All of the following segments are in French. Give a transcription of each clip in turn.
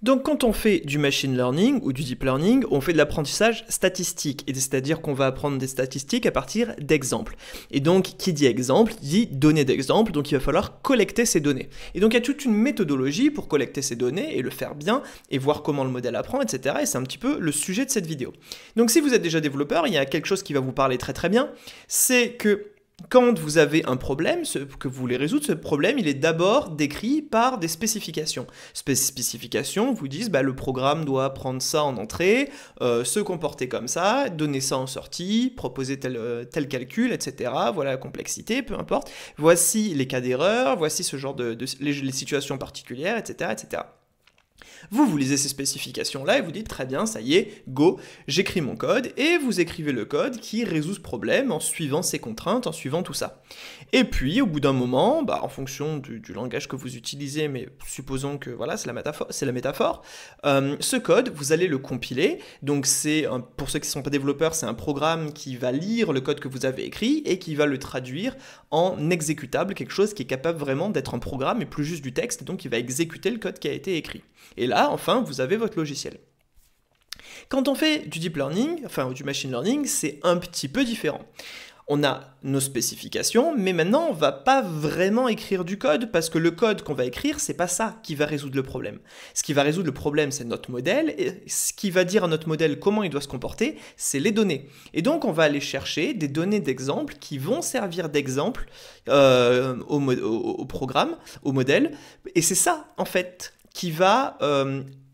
Donc quand on fait du machine learning ou du deep learning, on fait de l'apprentissage statistique, c'est-à-dire qu'on va apprendre des statistiques à partir d'exemples. Et donc qui dit exemple dit données d'exemple, donc il va falloir collecter ces données. Et donc il y a toute une méthodologie pour collecter ces données et le faire bien et voir comment le modèle apprend, etc. Et c'est un petit peu le sujet de cette vidéo. Donc si vous êtes déjà développeur, il y a quelque chose qui va vous parler très très bien, c'est que quand vous avez un problème, que vous voulez résoudre, ce problème, il est d'abord décrit par des spécifications. Ces spécifications vous disent le programme doit prendre ça en entrée, se comporter comme ça, donner ça en sortie, proposer tel calcul, etc. Voilà la complexité, peu importe. Voici les cas d'erreur, voici ce genre les situations particulières, etc., etc. Vous lisez ces spécifications-là et vous dites très bien, ça y est, go, j'écris mon code, et vous écrivez le code qui résout ce problème en suivant ces contraintes, en suivant tout ça. Et puis, au bout d'un moment, en fonction du langage que vous utilisez, mais supposons que voilà, c'est la métaphore, ce code, vous allez le compiler. Donc, pour ceux qui ne sont pas développeurs, c'est un programme qui va lire le code que vous avez écrit et qui va le traduire en exécutable, quelque chose qui est capable vraiment d'être un programme et plus juste du texte, donc il va exécuter le code qui a été écrit. Et là, enfin, vous avez votre logiciel. Quand on fait du deep learning, enfin du machine learning, c'est un petit peu différent. On a nos spécifications, mais maintenant, on ne va pas vraiment écrire du code, parce que le code qu'on va écrire, c'est pas ça qui va résoudre le problème. Ce qui va résoudre le problème, c'est notre modèle, et ce qui va dire à notre modèle comment il doit se comporter, c'est les données. Et donc, on va aller chercher des données d'exemple qui vont servir d'exemple au programme, au modèle, et c'est ça, en fait, qui va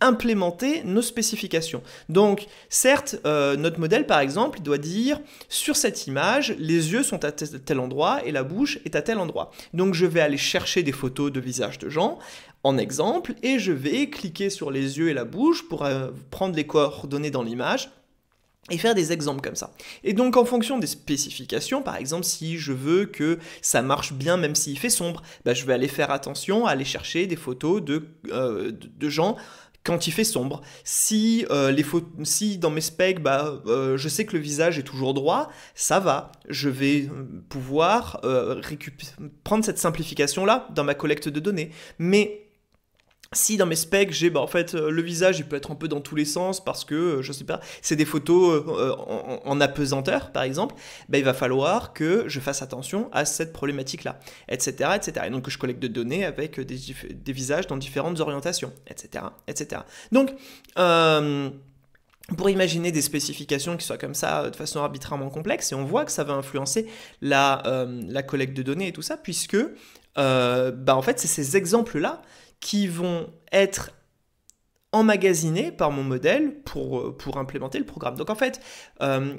implémenter nos spécifications. Donc, certes, notre modèle, par exemple, il doit dire, sur cette image, les yeux sont à tel endroit et la bouche est à tel endroit. Donc, je vais aller chercher des photos de visages de gens en exemple et je vais cliquer sur les yeux et la bouche pour prendre les coordonnées dans l'image et faire des exemples comme ça. Et donc, en fonction des spécifications, par exemple, si je veux que ça marche bien même s'il fait sombre, je vais aller faire attention à aller chercher des photos de gens quand il fait sombre. Si dans mes specs, je sais que le visage est toujours droit, ça va. Je vais pouvoir prendre cette simplification-là dans ma collecte de données. Mais si dans mes specs, j'ai le visage, il peut être un peu dans tous les sens parce que, je sais pas, c'est des photos en apesanteur, par exemple, il va falloir que je fasse attention à cette problématique-là, etc., etc. Et donc que je collecte des données avec des visages dans différentes orientations, etc., etc. Donc, pour imaginer des spécifications qui soient comme ça, de façon arbitrairement complexe, et on voit que ça va influencer la collecte de données et tout ça, puisque, en fait, c'est ces exemples-là qui vont être emmagasinés par mon modèle pour implémenter le programme. Donc en fait,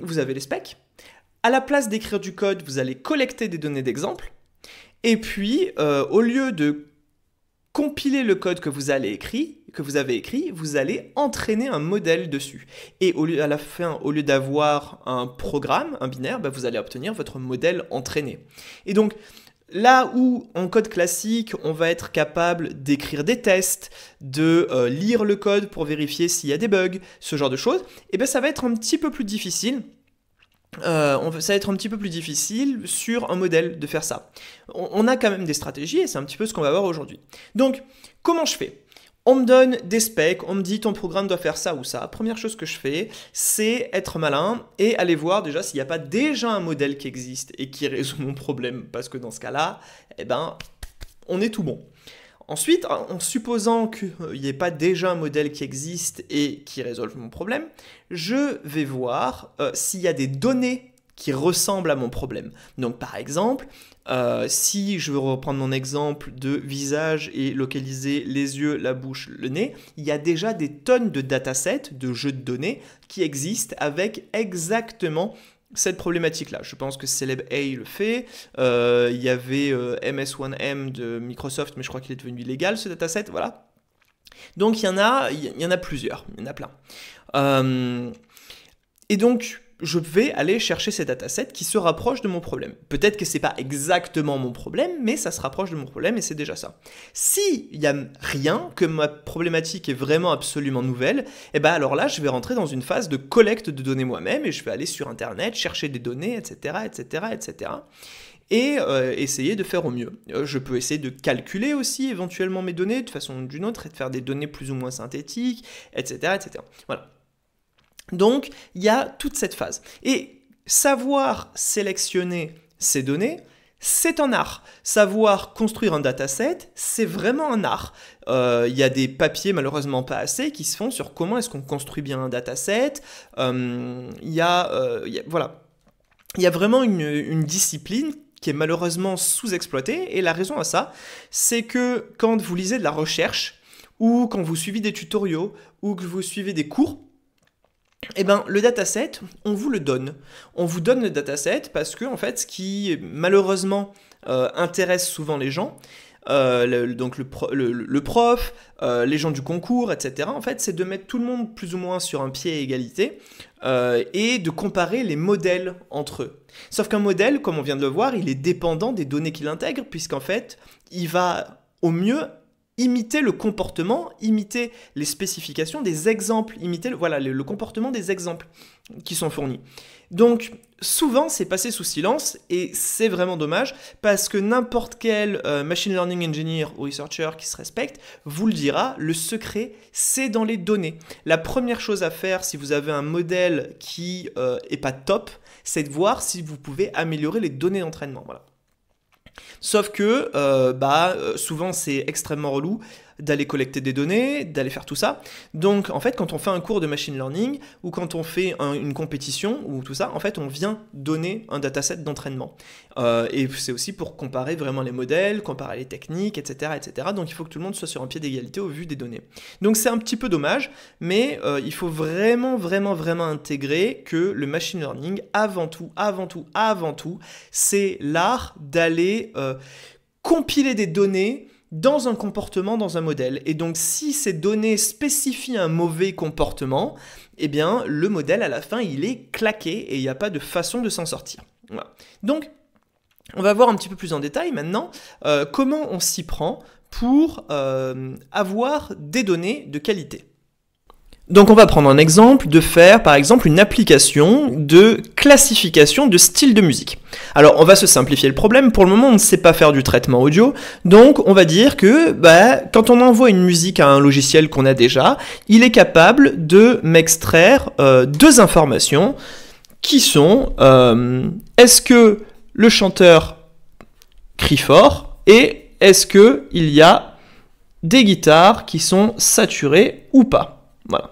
vous avez les specs. À la place d'écrire du code, vous allez collecter des données d'exemple. Et puis, au lieu de compiler le code que vous avez écrit, vous allez entraîner un modèle dessus. Et à la fin, au lieu d'avoir un programme, un binaire, vous allez obtenir votre modèle entraîné. Et donc, là où, en code classique, on va être capable d'écrire des tests, de lire le code pour vérifier s'il y a des bugs, ce genre de choses, ça va être un petit peu plus difficile. Ça va être un petit peu plus difficile sur un modèle de faire ça. On a quand même des stratégies et c'est un petit peu ce qu'on va voir aujourd'hui. Donc, comment je fais ? On me donne des specs, on me dit ton programme doit faire ça ou ça. Première chose que je fais, c'est être malin et aller voir déjà s'il n'y a pas déjà un modèle qui existe et qui résout mon problème. Parce que dans ce cas-là, on est tout bon. Ensuite, en supposant qu'il n'y ait pas déjà un modèle qui existe et qui résolve mon problème, je vais voir s'il y a des données qui ressemblent à mon problème. Donc par exemple, si je veux reprendre mon exemple de visage et localiser les yeux, la bouche, le nez, il y a déjà des tonnes de datasets, de jeux de données qui existent avec exactement cette problématique-là. Je pense que Celeb A le fait. Il y avait MS1M de Microsoft, mais je crois qu'il est devenu illégal ce dataset. Voilà. Donc il y en a plusieurs, il y en a plein. Et donc, je vais aller chercher ces datasets qui se rapprochent de mon problème. Peut-être que ce n'est pas exactement mon problème, mais ça se rapproche de mon problème et c'est déjà ça. S'il n'y a rien, que ma problématique est vraiment absolument nouvelle, alors là, je vais rentrer dans une phase de collecte de données moi-même et je vais aller sur Internet, chercher des données, etc., etc., etc. et essayer de faire au mieux. Je peux essayer de calculer aussi éventuellement mes données de façon ou d'une autre et de faire des données plus ou moins synthétiques, etc. etc. Voilà. Donc, il y a toute cette phase. Et savoir sélectionner ces données, c'est un art. Savoir construire un dataset, c'est vraiment un art. Il y a des papiers, malheureusement pas assez, qui se font sur comment est-ce qu'on construit bien un dataset. Voilà. Il y a vraiment une discipline qui est malheureusement sous-exploitée. Et la raison à ça, c'est que quand vous lisez de la recherche, ou quand vous suivez des tutoriaux, ou que vous suivez des cours, eh ben, le dataset, on vous le donne. On vous donne le dataset parce que, en fait, ce qui, malheureusement, intéresse souvent les gens, donc le prof, les gens du concours, etc., en fait, c'est de mettre tout le monde plus ou moins sur un pied à égalité et de comparer les modèles entre eux. Sauf qu'un modèle, comme on vient de le voir, il est dépendant des données qu'il intègre, puisqu'en fait, il va au mieux imiter le comportement, imiter les spécifications des exemples, imiter le comportement des exemples qui sont fournis. Donc, souvent, c'est passé sous silence et c'est vraiment dommage parce que n'importe quel machine learning engineer ou researcher qui se respecte vous le dira, le secret, c'est dans les données. La première chose à faire si vous avez un modèle qui est pas top, c'est de voir si vous pouvez améliorer les données d'entraînement. Voilà. Sauf que souvent c'est extrêmement relou d'aller collecter des données, d'aller faire tout ça. Donc en fait quand on fait un cours de machine learning ou quand on fait une compétition ou tout ça, en fait on vient donner un dataset d'entraînement. Et c'est aussi pour comparer vraiment les modèles, comparer les techniques, etc., etc. Donc il faut que tout le monde soit sur un pied d'égalité au vu des données. Donc c'est un petit peu dommage, mais il faut vraiment intégrer que le machine learning, avant tout, c'est l'art d'aller compiler des données dans un comportement, dans un modèle. Et donc, si ces données spécifient un mauvais comportement, eh bien, le modèle, à la fin, il est claqué et il n'y a pas de façon de s'en sortir. Voilà. Donc, on va voir un petit peu plus en détail maintenant comment on s'y prend pour avoir des données de qualité. Donc on va prendre un exemple de faire par exemple une application de classification de style de musique. Alors on va se simplifier le problème, pour le moment on ne sait pas faire du traitement audio, donc on va dire que quand on envoie une musique à un logiciel qu'on a déjà, il est capable de m'extraire deux informations qui sont est-ce que le chanteur crie fort et est-ce qu'il y a des guitares qui sont saturées ou pas. Voilà.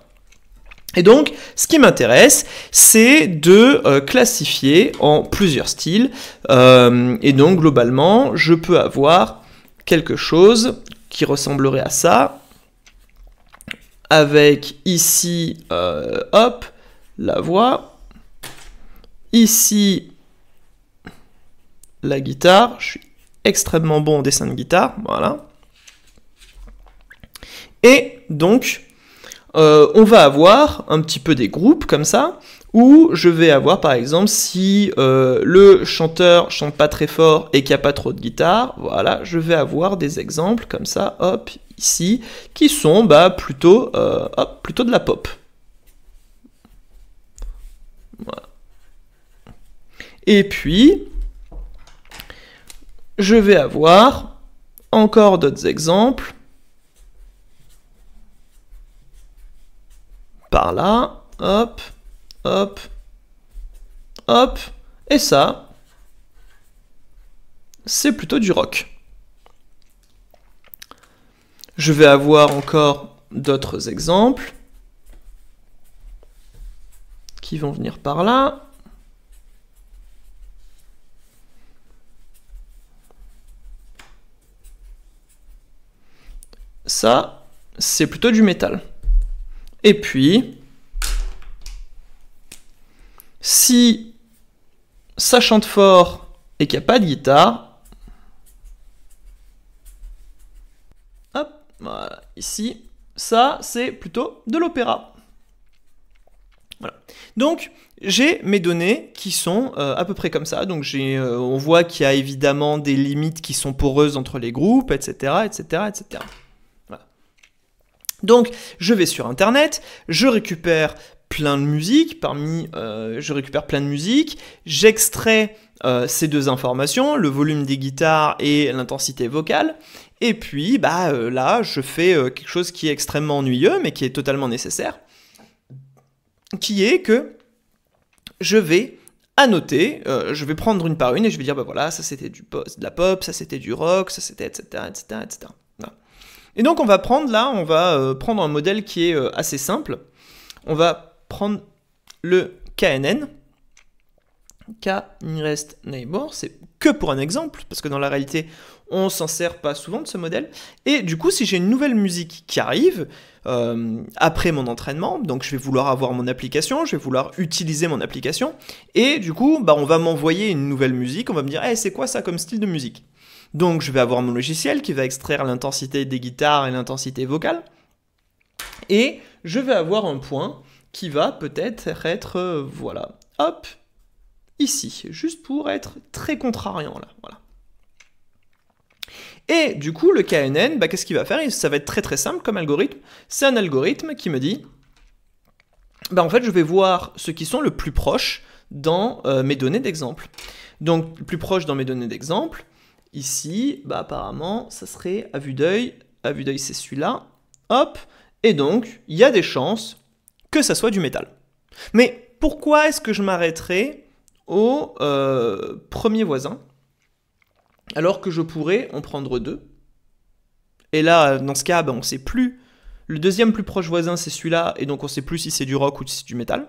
Et donc, ce qui m'intéresse, c'est de classifier en plusieurs styles. Et donc, globalement, je peux avoir quelque chose qui ressemblerait à ça. Avec ici, la voix. Ici, la guitare. Je suis extrêmement bon en dessin de guitare. Voilà. Et donc, on va avoir un petit peu des groupes comme ça, où je vais avoir par exemple si le chanteur chante pas très fort et qu'il n'y a pas trop de guitare, voilà, je vais avoir des exemples comme ça, hop, ici, qui sont plutôt de la pop. Voilà. Et puis, je vais avoir encore d'autres exemples. Par là, hop, hop, hop, et ça, c'est plutôt du rock. Je vais avoir encore d'autres exemples qui vont venir par là. Ça, c'est plutôt du métal. Et puis, si ça chante fort et qu'il n'y a pas de guitare, hop, voilà, ici, ça c'est plutôt de l'opéra. Voilà. Donc, j'ai mes données qui sont à peu près comme ça. Donc, on voit qu'il y a évidemment des limites qui sont poreuses entre les groupes, etc., etc., etc. Voilà. Donc, je vais sur Internet, je récupère plein de musique, j'extrais ces deux informations, le volume des guitares et l'intensité vocale. Et puis, là, je fais quelque chose qui est extrêmement ennuyeux, mais qui est totalement nécessaire, qui est que je vais annoter, je vais prendre une par une et je vais dire, voilà, ça c'était de la pop, ça c'était du rock, ça c'était etc., etc., etc. Voilà. Et donc on va prendre un modèle qui est assez simple. On va prendre le KNN, K-Nearest Neighbor, c'est que pour un exemple, parce que dans la réalité, on s'en sert pas souvent de ce modèle. Et du coup, si j'ai une nouvelle musique qui arrive, après mon entraînement, donc je vais vouloir avoir mon application, je vais vouloir utiliser mon application, et du coup, on va m'envoyer une nouvelle musique, on va me dire, hey, c'est quoi ça comme style de musique? Donc je vais avoir mon logiciel qui va extraire l'intensité des guitares et l'intensité vocale, et je vais avoir un point qui va peut-être être, voilà, hop, ici, juste pour être très contrariant là, voilà. Et du coup, le KNN, qu'est-ce qu'il va faire? Ça va être très très simple comme algorithme. C'est un algorithme qui me dit, en fait, je vais voir ceux qui sont le plus proches dans mes données d'exemple. Donc, le plus proche dans mes données d'exemple, ici, apparemment, ça serait à vue d'œil. À vue d'œil, c'est celui-là. Hop. Et donc, il y a des chances que ça soit du métal. Mais pourquoi est-ce que je m'arrêterai au premier voisin, alors que je pourrais en prendre deux? Et là, dans ce cas, on ne sait plus. Le deuxième plus proche voisin, c'est celui-là, et donc on ne sait plus si c'est du rock ou si c'est du métal.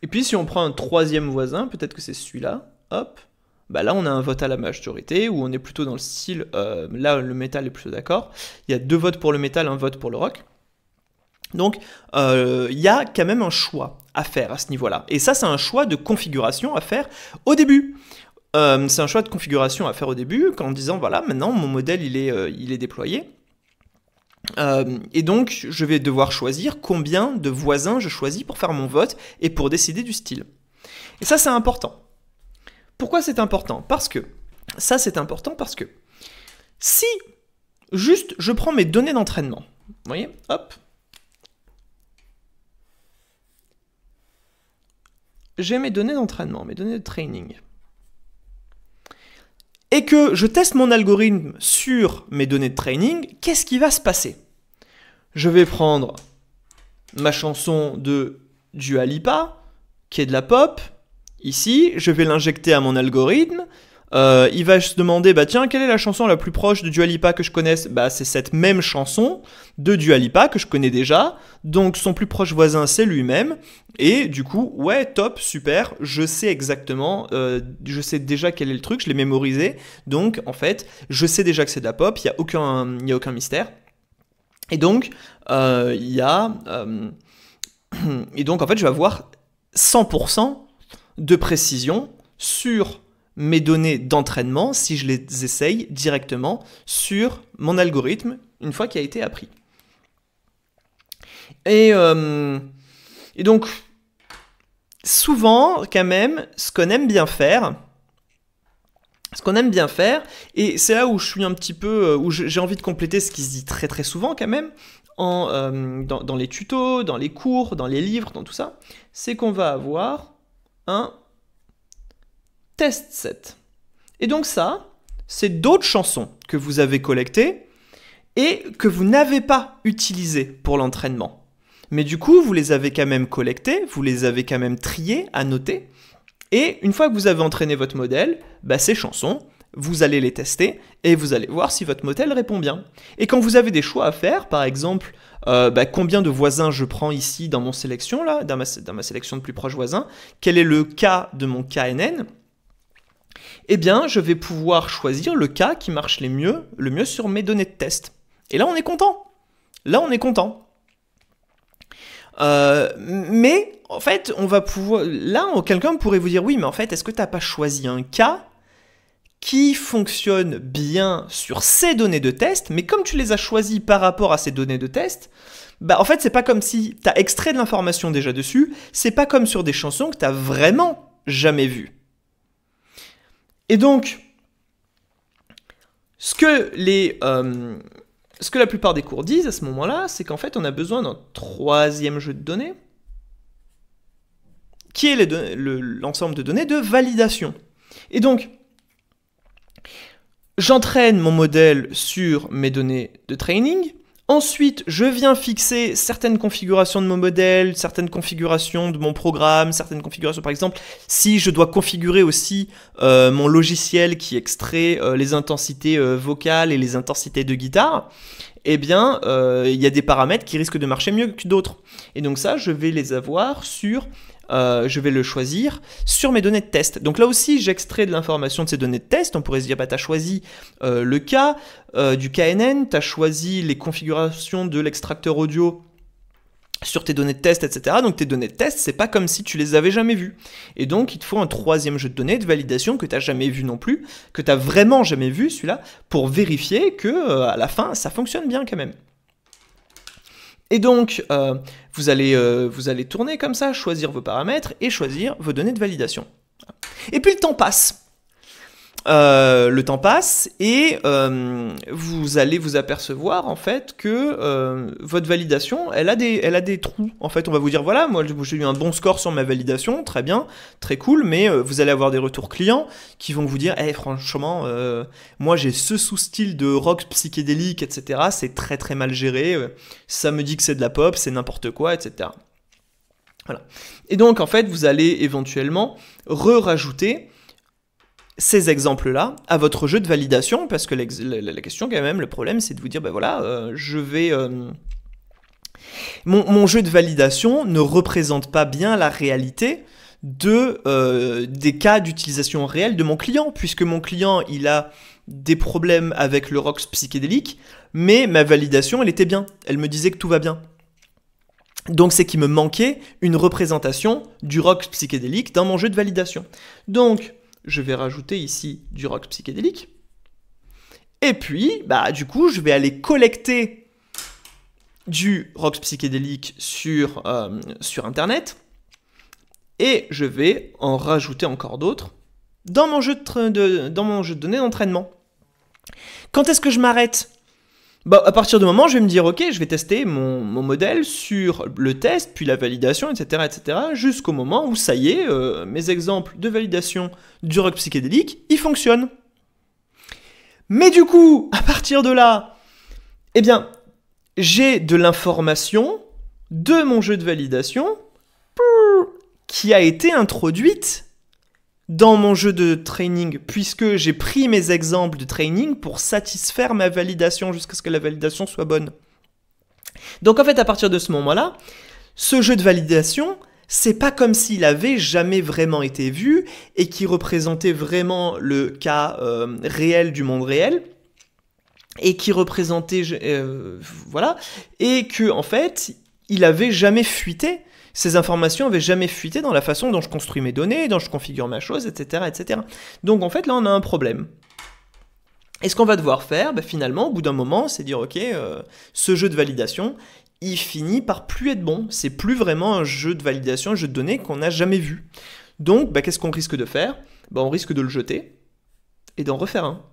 Et puis si on prend un troisième voisin, peut-être que c'est celui-là, hop, là on a un vote à la majorité, où on est plutôt dans le style, là le métal est plutôt d'accord. Il y a 2 votes pour le métal, 1 vote pour le rock. Donc, il y a quand même un choix à faire à ce niveau-là. Et ça, c'est un choix de configuration à faire au début. C'est un choix de configuration à faire au début, en disant, voilà, maintenant, mon modèle, il est déployé. Et donc, je vais devoir choisir combien de voisins je choisis pour faire mon vote et pour décider du style. Et ça, c'est important. Pourquoi c'est important? Parce que si juste je prends mes données d'entraînement, vous voyez, hop, j'ai mes données d'entraînement, mes données de training, et que je teste mon algorithme sur mes données de training, qu'est-ce qui va se passer? Je vais prendre ma chanson de Dua Lipa, qui est de la pop, ici, je vais l'injecter à mon algorithme, il va se demander, tiens, quelle est la chanson la plus proche de Dua Lipa que je connaisse? C'est cette même chanson de Dua Lipa que je connais déjà, donc son plus proche voisin, c'est lui-même, et du coup, ouais, top, super, je sais exactement, je sais déjà quel est le truc, je l'ai mémorisé, donc en fait, je sais déjà que c'est de la pop, il n'y a aucun mystère, et donc, en fait, je vais avoir 100% de précision sur mes données d'entraînement si je les essaye directement sur mon algorithme une fois qu'il a été appris. Et donc, souvent, quand même, ce qu'on aime bien faire, et c'est là où je suis un petit peu, où j'ai envie de compléter ce qui se dit très très souvent quand même, dans les tutos, dans les cours, dans les livres, dans tout ça, c'est qu'on va avoir un test set. Et donc ça, c'est d'autres chansons que vous avez collectées et que vous n'avez pas utilisées pour l'entraînement. Mais du coup, vous les avez quand même collectées, vous les avez quand même triées, annotées. Et une fois que vous avez entraîné votre modèle, ces chansons, vous allez les tester et vous allez voir si votre modèle répond bien. Et quand vous avez des choix à faire, par exemple, combien de voisins je prends ici dans mon sélection, là, dans ma sélection de plus proches voisins, quel est le cas de mon KNN, eh bien, je vais pouvoir choisir le cas qui marche le mieux sur mes données de test. Et là, on est content. Mais, en fait, on va pouvoir... Là, quelqu'un pourrait vous dire, oui, mais en fait, est-ce que tu n'as pas choisi un cas qui fonctionne bien sur ces données de test, mais comme tu les as choisis par rapport à ces données de test, en fait, c'est pas comme si tu as extrait de l'information déjà dessus, c'est pas comme sur des chansons que tu n'as vraiment jamais vues. Et donc, ce que la plupart des cours disent à ce moment-là, c'est qu'en fait, on a besoin d'un troisième jeu de données, qui est l'ensemble de données de validation. Et donc, j'entraîne mon modèle sur mes données de training. Ensuite, je viens fixer certaines configurations de mon modèle, certaines configurations de mon programme, certaines configurations, par exemple, si je dois configurer aussi mon logiciel qui extrait les intensités vocales et les intensités de guitare, eh bien, il y a des paramètres qui risquent de marcher mieux que d'autres. Et donc ça, je vais les avoir sur... je vais le choisir sur mes données de test. Donc là aussi, j'extrais de l'information de ces données de test. On pourrait se dire, bah, tu as choisi le cas du KNN, tu as choisi les configurations de l'extracteur audio sur tes données de test, etc. Donc tes données de test, c'est pas comme si tu les avais jamais vues. Et donc, il te faut un troisième jeu de données de validation que tu n'as jamais vu non plus, que tu n'as vraiment jamais vu, celui-là, pour vérifier que à la fin, ça fonctionne bien quand même. Et donc, vous allez tourner comme ça, choisir vos paramètres et choisir vos données de validation. Et puis le temps passe. Et vous allez vous apercevoir en fait que votre validation, elle a des trous. En fait, on va vous dire, voilà, moi j'ai eu un bon score sur ma validation, très bien, très cool, mais vous allez avoir des retours clients qui vont vous dire, franchement, moi j'ai ce sous-style de rock psychédélique, etc. C'est très très mal géré, ça me dit que c'est de la pop, c'est n'importe quoi, etc. Voilà. Et donc en fait, vous allez éventuellement rajouter ces exemples-là à votre jeu de validation, parce que la question quand même, le problème, c'est de vous dire, ben voilà, mon jeu de validation ne représente pas bien la réalité des cas d'utilisation réelle de mon client, puisque mon client, il a des problèmes avec le rock psychédélique, mais ma validation, elle était bien, elle me disait que tout va bien. Donc c'est qu'il me manquait une représentation du rock psychédélique dans mon jeu de validation. Donc, je vais rajouter ici du rock psychédélique. Et puis, du coup, je vais aller collecter du rock psychédélique sur Internet. Et je vais en rajouter encore d'autres dans mon jeu de données d'entraînement. Quand est-ce que je m'arrête ? À partir du moment où je vais me dire, ok, je vais tester mon modèle sur le test, puis la validation, etc., jusqu'au moment où, ça y est, mes exemples de validation du rock psychédélique, ils fonctionnent. Mais du coup, à partir de là, eh bien, j'ai de l'information de mon jeu de validation qui a été introduite dans mon jeu de training, puisque j'ai pris mes exemples de training pour satisfaire ma validation jusqu'à ce que la validation soit bonne. Donc en fait, à partir de ce moment-là, ce jeu de validation, c'est pas comme s'il avait jamais vraiment été vu et qui représentait vraiment le cas réel du monde réel et qui représentait voilà, et que en fait, il avait jamais fuité. Ces informations n'avaient jamais fuité dans la façon dont je construis mes données, dont je configure ma chose, etc., etc. Donc en fait, là, on a un problème. Et ce qu'on va devoir faire, finalement, au bout d'un moment, c'est dire, ok, ce jeu de validation, il finit par plus être bon. C'est plus vraiment un jeu de validation, un jeu de données qu'on n'a jamais vu. Donc, qu'est-ce qu'on risque de faire ? On risque de le jeter et d'en refaire un.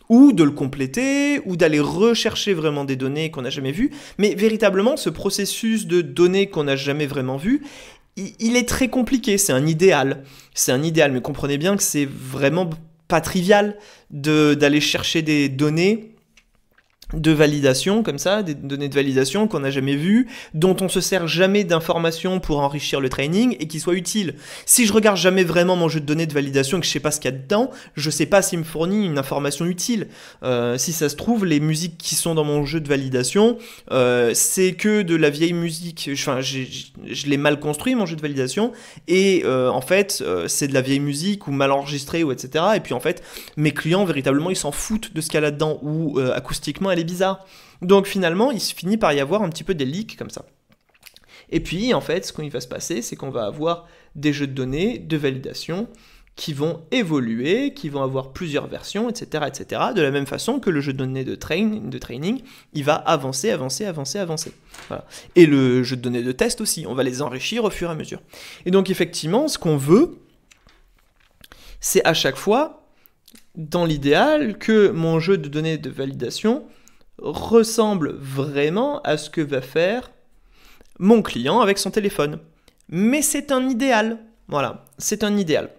Ou de le compléter, ou d'aller rechercher vraiment des données qu'on n'a jamais vues. Mais véritablement, ce processus de données qu'on n'a jamais vraiment vu, il est très compliqué, c'est un idéal. C'est un idéal, mais comprenez bien que c'est vraiment pas trivial d'aller chercher des données de validation, comme ça, des données de validation qu'on n'a jamais vues, dont on se sert jamais d'informations pour enrichir le training et qui soient utiles. Si je regarde jamais vraiment mon jeu de données de validation et que je sais pas ce qu'il y a dedans, je sais pas s'il me fournit une information utile. Si ça se trouve, les musiques qui sont dans mon jeu de validation, c'est que de la vieille musique. Enfin, je l'ai mal construit, mon jeu de validation, et en fait, c'est de la vieille musique ou mal enregistrée, ou etc. Et puis en fait, mes clients, véritablement, ils s'en foutent de ce qu'il y a là-dedans, ou acoustiquement, elle est bizarre. Donc finalement, il se finit par y avoir un petit peu des leaks comme ça. Et puis, en fait, ce qu'il va se passer, c'est qu'on va avoir des jeux de données de validation qui vont évoluer, qui vont avoir plusieurs versions, etc., etc., de la même façon que le jeu de données de training, il va avancer. Voilà. Et le jeu de données de test aussi, on va les enrichir au fur et à mesure. Et donc, effectivement, ce qu'on veut, c'est à chaque fois, dans l'idéal, que mon jeu de données de validation ressemble vraiment à ce que va faire mon client avec son téléphone. Mais c'est un idéal. Voilà, c'est un idéal.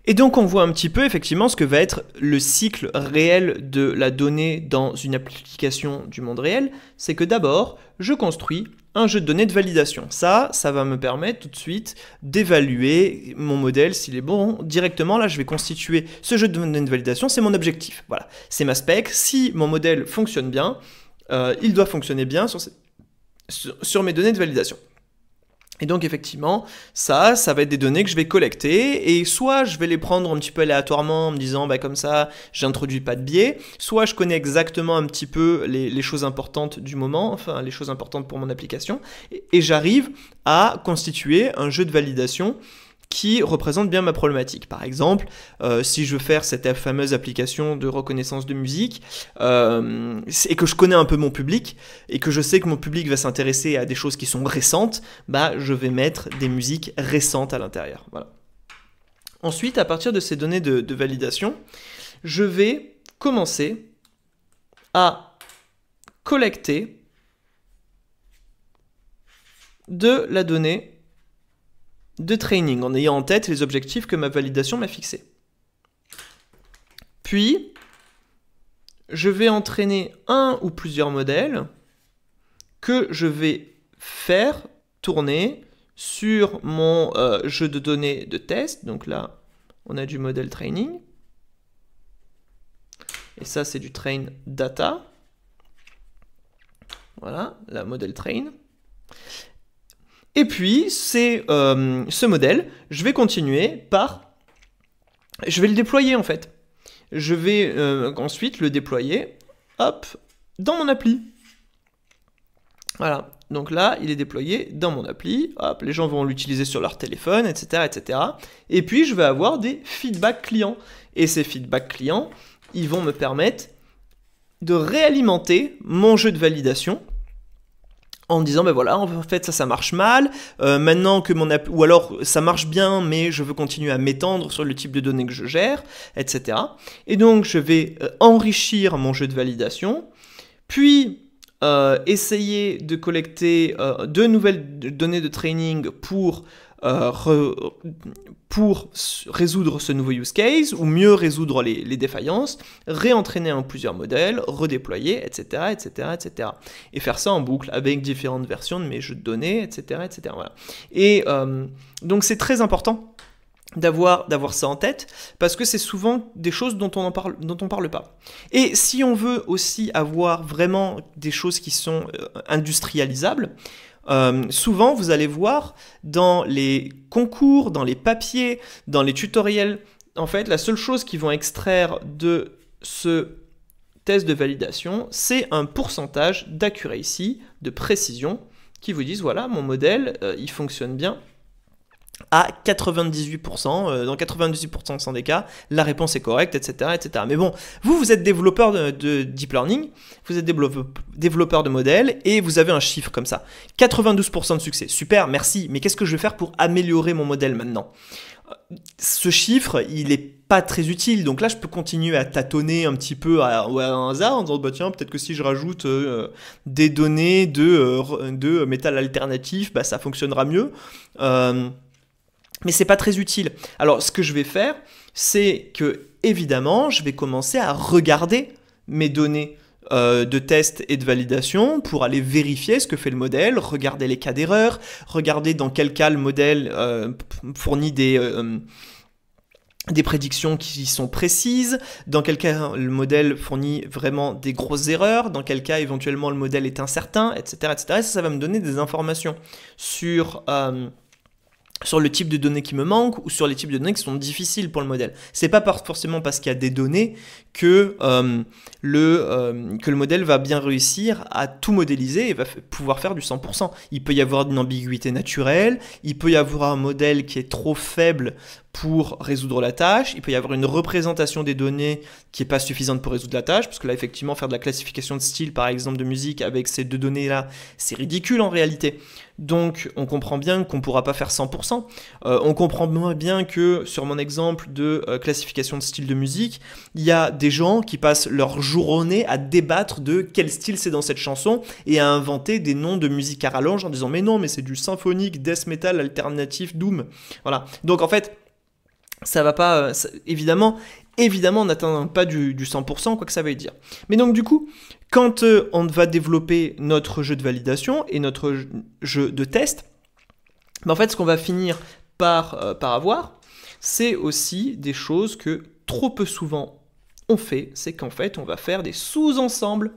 Et donc on voit un petit peu effectivement ce que va être le cycle réel de la donnée dans une application du monde réel. C'est que d'abord, je construis un jeu de données de validation. Ça va me permettre tout de suite d'évaluer mon modèle s'il est bon. Directement, là, je vais constituer ce jeu de données de validation, c'est mon objectif. Voilà, c'est ma spec. Si mon modèle fonctionne bien, il doit fonctionner bien sur mes données de validation. Et donc effectivement, ça va être des données que je vais collecter, et soit je vais les prendre un petit peu aléatoirement en me disant bah comme ça j'introduis pas de biais, soit je connais exactement un petit peu les choses importantes du moment, enfin les choses importantes pour mon application, et j'arrive à constituer un jeu de validation qui représente bien ma problématique. Par exemple, si je veux faire cette fameuse application de reconnaissance de musique, et que je connais un peu mon public, et que je sais que mon public va s'intéresser à des choses qui sont récentes, bah, je vais mettre des musiques récentes à l'intérieur. Voilà. Ensuite, à partir de ces données de validation, je vais commencer à collecter de la donnée de training, en ayant en tête les objectifs que ma validation m'a fixés. Puis, je vais entraîner un ou plusieurs modèles que je vais faire tourner sur mon jeu de données de test. Donc là, on a du modèle training. Et ça, c'est du train data. Voilà, la modèle train. Et puis, ce modèle, je vais continuer par... Je vais le déployer, en fait. Je vais ensuite le déployer, hop, dans mon appli. Voilà. Donc là, il est déployé dans mon appli. Hop, les gens vont l'utiliser sur leur téléphone, etc., etc. Et puis, je vais avoir des feedbacks clients. Et ces feedbacks clients, ils vont me permettre de réalimenter mon jeu de validation en me disant, ben voilà, en fait, ça marche mal, maintenant que mon app, ou alors ça marche bien, mais je veux continuer à m'étendre sur le type de données que je gère, etc. Et donc, je vais enrichir mon jeu de validation, puis essayer de collecter de nouvelles données de training pour résoudre ce nouveau use case, ou mieux résoudre les défaillances, réentraîner en plusieurs modèles, redéployer, etc., etc., etc. Et faire ça en boucle avec différentes versions de mes jeux de données, etc., etc. Voilà. Et donc c'est très important d'avoir ça en tête, parce que c'est souvent des choses dont on parle pas. Et si on veut aussi avoir vraiment des choses qui sont industrialisables, souvent, vous allez voir dans les concours, dans les papiers, dans les tutoriels, en fait, la seule chose qu'ils vont extraire de ce test de validation, c'est un pourcentage d'accuracy, de précision, qui vous disent, voilà, mon modèle, il fonctionne bien à 98%, dans 98% des cas, la réponse est correcte, etc., etc. Mais bon, vous êtes développeur de deep learning, vous êtes développeur de modèles, et vous avez un chiffre comme ça. 92% de succès, super, merci, mais qu'est-ce que je vais faire pour améliorer mon modèle maintenant ? Ce chiffre, il n'est pas très utile, donc là, je peux continuer à tâtonner un petit peu à un hasard, en disant, bah tiens, peut-être que si je rajoute des données de métal alternatif, bah, ça fonctionnera mieux. Mais c'est pas très utile. Alors, ce que je vais faire, c'est que, évidemment, je vais commencer à regarder mes données de test et de validation pour aller vérifier ce que fait le modèle, regarder les cas d'erreur, regarder dans quel cas le modèle fournit des prédictions qui sont précises, dans quel cas le modèle fournit vraiment des grosses erreurs, dans quel cas éventuellement le modèle est incertain, etc., etc. Et ça va me donner des informations sur le type de données qui me manquent, ou sur les types de données qui sont difficiles pour le modèle. C'est pas forcément parce qu'il y a des données que le modèle va bien réussir à tout modéliser et va pouvoir faire du 100%. Il peut y avoir une ambiguïté naturelle, il peut y avoir un modèle qui est trop faible pour résoudre la tâche, il peut y avoir une représentation des données qui n'est pas suffisante pour résoudre la tâche, parce que là, effectivement, faire de la classification de style, par exemple, de musique, avec ces deux données-là, c'est ridicule en réalité. Donc, on comprend bien qu'on ne pourra pas faire 100%. On comprend bien que, sur mon exemple de classification de style de musique, il y a des gens qui passent leur journée à débattre de quel style c'est dans cette chanson, et à inventer des noms de musique à rallonge en disant « mais non, mais c'est du symphonique, death metal, alternatif, doom ». Voilà. Donc, en fait, ça va pas, évidemment, on n'atteint pas du 100%, quoi que ça veuille dire. Mais donc du coup, quand on va développer notre jeu de validation et notre jeu de test, en fait, ce qu'on va finir par avoir, c'est aussi des choses que trop peu souvent on fait, c'est qu'en fait, on va faire des sous-ensembles,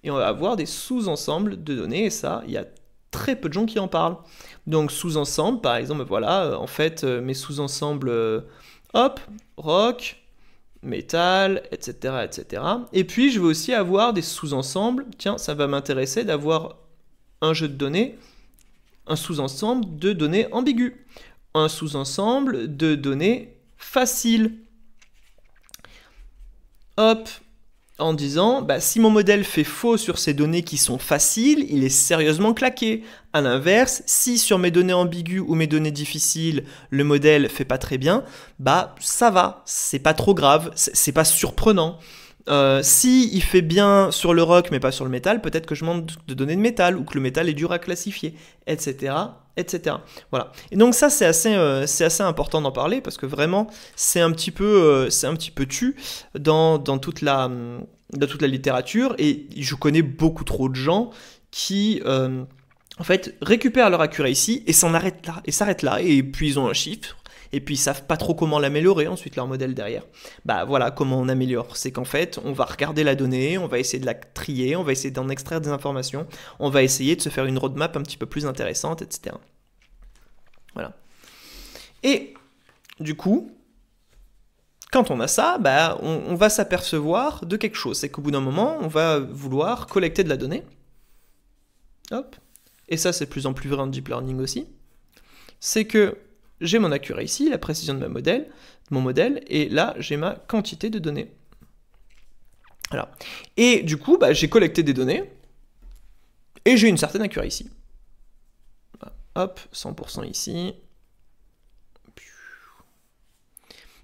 et on va avoir des sous-ensembles de données, et ça, il y a très peu de gens qui en parlent. Donc sous-ensemble, par exemple, voilà, en fait, mes sous-ensembles, hop, rock, métal, etc., etc. Et puis, je vais aussi avoir des sous-ensembles, tiens, ça va m'intéresser d'avoir un jeu de données, un sous-ensemble de données ambiguës, un sous-ensemble de données faciles. Hop, en disant, bah, si mon modèle fait faux sur ces données qui sont faciles, il est sérieusement claqué. À l'inverse, si sur mes données ambiguës ou mes données difficiles, le modèle fait pas très bien, bah ça va, c'est pas trop grave, c'est pas surprenant. Si il fait bien sur le rock mais pas sur le métal, peut-être que je manque de données de métal ou que le métal est dur à classifier, etc. etc. Voilà. Et donc ça c'est assez important d'en parler parce que vraiment c'est un petit peu tu dans toute la littérature et je connais beaucoup trop de gens qui en fait récupèrent leur accuracy et s'arrêtent là et puis ils ont un chiffre. Et puis ils savent pas trop comment l'améliorer ensuite leur modèle derrière. Bah voilà comment on améliore, c'est qu'en fait on va regarder la donnée, on va essayer de la trier, on va essayer d'en extraire des informations, on va essayer de se faire une roadmap un petit peu plus intéressante, etc. Voilà. Et du coup, quand on a ça, bah, on va s'apercevoir de quelque chose, c'est qu'au bout d'un moment, on va vouloir collecter de la donnée. Hop. Et ça c'est de plus en plus vrai en deep learning aussi. C'est que j'ai mon accuracy, la précision de mon modèle, et là, j'ai ma quantité de données. Voilà. Et du coup, bah, j'ai collecté des données, et j'ai une certaine accuracy. Hop, 100% ici.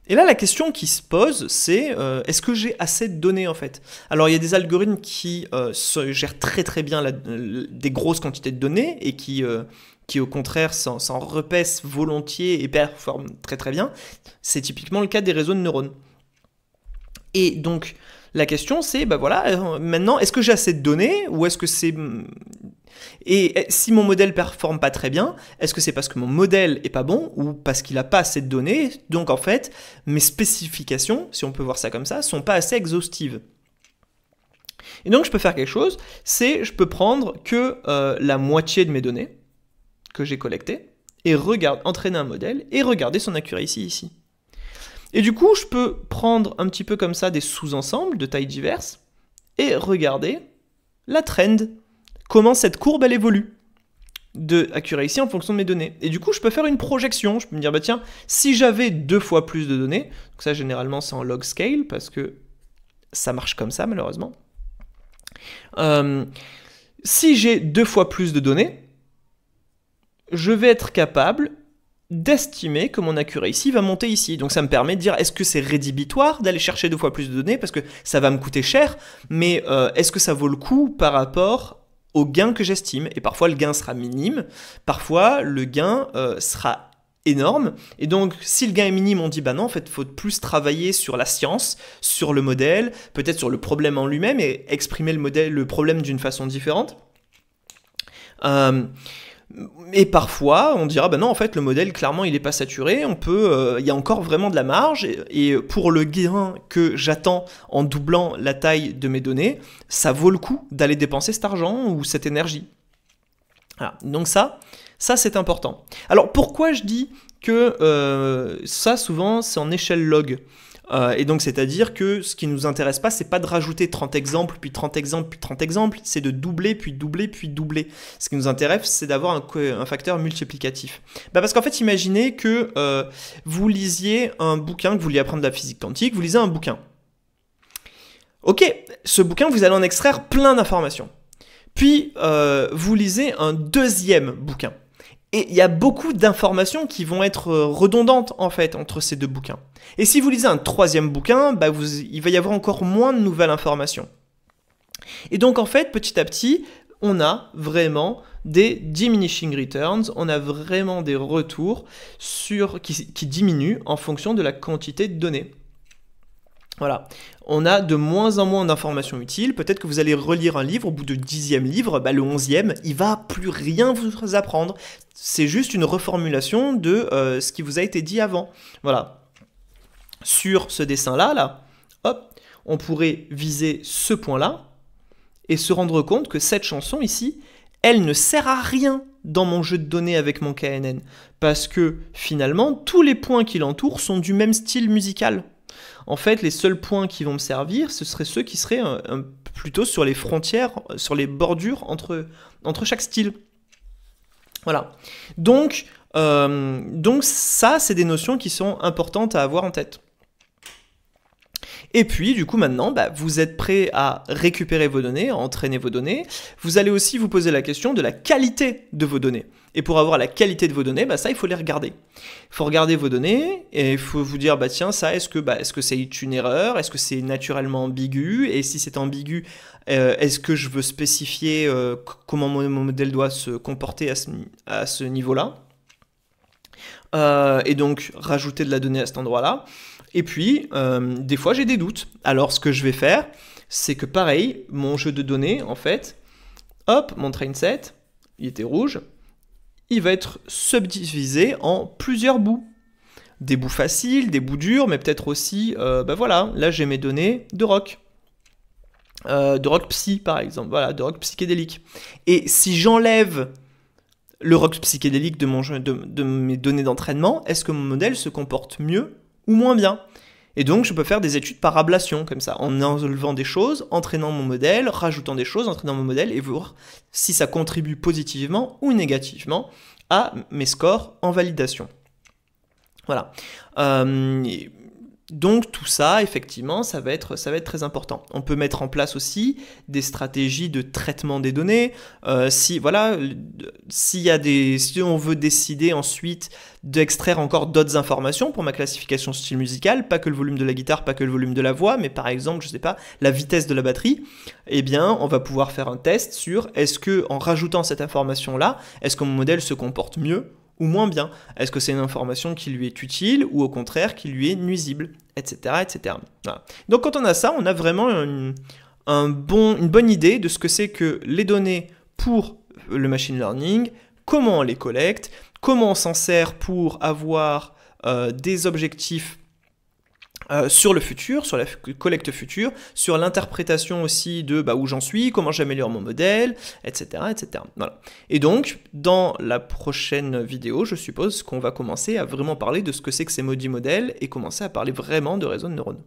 Et là, la question qui se pose, c'est est-ce que j'ai assez de données, en fait? Alors, il y a des algorithmes qui gèrent très très bien des grosses quantités de données, et qui au contraire s'en repaissent volontiers et performent très très bien, c'est typiquement le cas des réseaux de neurones. Et donc, la question c'est, bah voilà, maintenant, est-ce que j'ai assez de données ou est-ce que c'est... Et si mon modèle performe pas très bien, est-ce que c'est parce que mon modèle est pas bon ou parce qu'il a pas assez de données? Donc en fait, mes spécifications, si on peut voir ça comme ça, sont pas assez exhaustives. Et donc je peux faire quelque chose, c'est je peux prendre que la moitié de mes données, que j'ai collecté, et entraîner un modèle, et regarder son accuracy ici. Et du coup, je peux prendre un petit peu comme ça des sous-ensembles de tailles diverses, et regarder la trend, comment cette courbe elle évolue de accuracy en fonction de mes données. Et du coup, je peux faire une projection, je peux me dire, bah tiens, si j'avais 2 fois plus de données, donc ça généralement c'est en log scale, parce que ça marche comme ça malheureusement, si j'ai 2 fois plus de données, je vais être capable d'estimer que mon accuracy va monter ici. Donc ça me permet de dire, est-ce que c'est rédhibitoire d'aller chercher 2 fois plus de données parce que ça va me coûter cher, mais est-ce que ça vaut le coup par rapport au gain que j'estime? Et parfois le gain sera minime, parfois le gain sera énorme, et donc si le gain est minime, on dit bah non, en fait il faut plus travailler sur la science, sur le modèle, peut-être sur le problème en lui-même et exprimer le problème d'une façon différente. Et parfois, on dira, bah non, en fait, le modèle, clairement, il n'est pas saturé, il y a encore vraiment de la marge, et pour le gain que j'attends en doublant la taille de mes données, ça vaut le coup d'aller dépenser cet argent ou cette énergie. Voilà. Donc ça c'est important. Alors, pourquoi je dis que ça, souvent, c'est en échelle log? Et donc c'est-à-dire que ce qui nous intéresse pas, c'est pas de rajouter 30 exemples, puis 30 exemples, puis 30 exemples, c'est de doubler, puis doubler, puis doubler. Ce qui nous intéresse, c'est d'avoir un facteur multiplicatif. Bah parce qu'en fait, imaginez que vous lisiez un bouquin, que vous vouliez apprendre de la physique quantique, vous lisez un bouquin. Ok, ce bouquin, vous allez en extraire plein d'informations. Puis, vous lisez un deuxième bouquin. Et il y a beaucoup d'informations qui vont être redondantes, en fait, entre ces deux bouquins. Et si vous lisez un troisième bouquin, bah il va y avoir encore moins de nouvelles informations. Et donc, en fait, petit à petit, on a vraiment des diminishing returns, on a vraiment des retours qui diminuent en fonction de la quantité de données. Voilà, on a de moins en moins d'informations utiles. Peut-être que vous allez relire un livre, au bout du 10e livre, le 11e, il va plus rien vous apprendre. C'est juste une reformulation de ce qui vous a été dit avant. Voilà. Sur ce dessin-là, hop, on pourrait viser ce point-là et se rendre compte que cette chanson ici, elle ne sert à rien dans mon jeu de données avec mon KNN. Parce que finalement, tous les points qui l'entourent sont du même style musical. En fait, les seuls points qui vont me servir, ce seraient ceux qui seraient plutôt sur les frontières, sur les bordures entre chaque style. Voilà. Donc ça, c'est des notions qui sont importantes à avoir en tête. Et puis, du coup, maintenant, vous êtes prêt à récupérer vos données, à entraîner vos données. Vous allez aussi vous poser la question de la qualité de vos données. Et pour avoir la qualité de vos données, ça, il faut les regarder. Il faut regarder vos données et il faut vous dire, tiens, ça, est-ce que c'est une erreur? Est-ce que c'est naturellement ambigu? Et si c'est ambigu, est-ce que je veux spécifier comment mon modèle doit se comporter à ce niveau-là? Et donc, rajouter de la donnée à cet endroit-là. Et puis, des fois, j'ai des doutes. Alors, ce que je vais faire, c'est que pareil, mon jeu de données, en fait, hop, mon train set, il était rouge, il va être subdivisé en plusieurs bouts. Des bouts faciles, des bouts durs, mais peut-être aussi, voilà, là, j'ai mes données de rock. De rock psy, par exemple, voilà, de rock psychédélique. Et si j'enlève le rock psychédélique de mes données d'entraînement, est-ce que mon modèle se comporte mieux ou moins bien? Et donc, je peux faire des études par ablation, comme ça, en enlevant des choses, entraînant mon modèle, rajoutant des choses, entraînant mon modèle, et voir si ça contribue positivement ou négativement à mes scores en validation. Voilà. Donc tout ça, effectivement, ça va être très important. On peut mettre en place aussi des stratégies de traitement des données. Si on veut décider ensuite d'extraire encore d'autres informations pour ma classification style musical, pas que le volume de la guitare, pas que le volume de la voix, mais par exemple, je sais pas, la vitesse de la batterie, eh bien, on va pouvoir faire un test sur est-ce que en rajoutant cette information-là, est-ce que mon modèle se comporte mieux ou moins bien? Est-ce que c'est une information qui lui est utile ou au contraire qui lui est nuisible, etc. etc. Voilà. Donc quand on a ça, on a vraiment une bonne idée de ce que c'est que les données pour le machine learning, comment on les collecte, comment on s'en sert pour avoir des objectifs sur le futur, sur la collecte future, sur l'interprétation aussi de où j'en suis, comment j'améliore mon modèle, etc. etc. Voilà. Et donc, dans la prochaine vidéo, je suppose qu'on va commencer à vraiment parler de ce que c'est que ces maudits modèles et commencer à parler vraiment de réseaux de neurones.